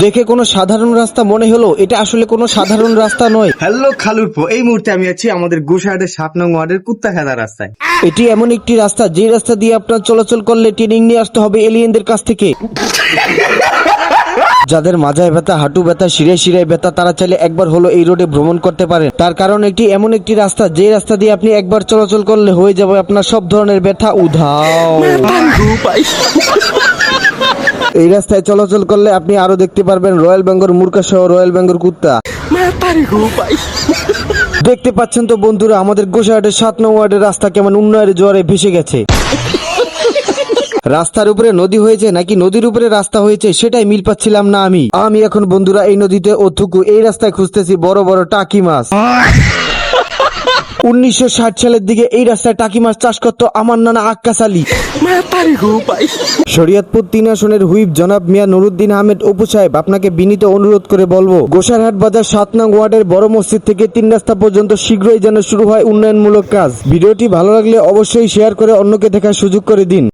দেখে কোনো সাধারণ রাস্তা মনে হলো, এটা আসলে কোনো সাধারণ রাস্তা নয়। হ্যালো খালুরপো, এই মুহূর্তে আমি আছি আমাদের গোসাহাটের 7 নং ওয়ার্ডের কুত্তাখাদা রাস্তায়। এটি এমন একটি রাস্তা, যে রাস্তা দিয়ে আপনার চলাচল করলে ট্রেনিং নিয়ে আসতে হবে এলিয়েনদের কাছ থেকে। যাদের মাজায় ব্যথা, হাঁটু ব্যথা, শিরায় শিরায় ব্যথা, তারা চাইলে একবার হলো এই রোডে ভ্রমণ করতে পারেন। তার কারণ এটি এমন একটি রাস্তা, যে রাস্তা দিয়ে আপনি একবার চলাচল করলে হয়ে যাবে আপনার সব ধরনের ব্যথা উধাও। এই রাস্তায় চলাচল করলে আপনি আরো দেখতে পারবেন রয়্যাল বেঙ্গল মুরগা সহ রয়্যাল বেঙ্গল কুত্তা। দেখতে পাচ্ছেন তো বন্ধুরা, আমাদের গোসাহাটের 7 নং ওয়ার্ডের রাস্তা কেমন উন্নয়নের জোয়ারে ভেসে গেছে। রাস্তার উপরে নদী হয়েছে নাকি নদীর উপরে রাস্তা হয়েছে সেটাই মিল পাচ্ছিলাম না আমি এখন বন্ধুরা এই নদীতে ও থুকু এই রাস্তায় খুঁজতেছি বড় বড় টাকি মাছ। 1960 সালের দিকে এই রাস্তায় টাকি মাছ চাষ করতো আমার নানা আক্কাস আলী। শরীয়তপুর 3 আসনের হুইপ জনাব মিয়া নুরুদ্দিন আহমেদ অপু সাহেব, আপনাকে বিনীত অনুরোধ করে বলবো, গোসারহাট বাজার 7 নং ওয়ার্ডের বড় মসজিদ থেকে 3 রাস্তা পর্যন্ত শীঘ্রই যেন শুরু হয় উন্নয়নমূলক কাজ। ভিডিওটি ভালো লাগলে অবশ্যই শেয়ার করে অন্যকে দেখার সুযোগ করে দিন।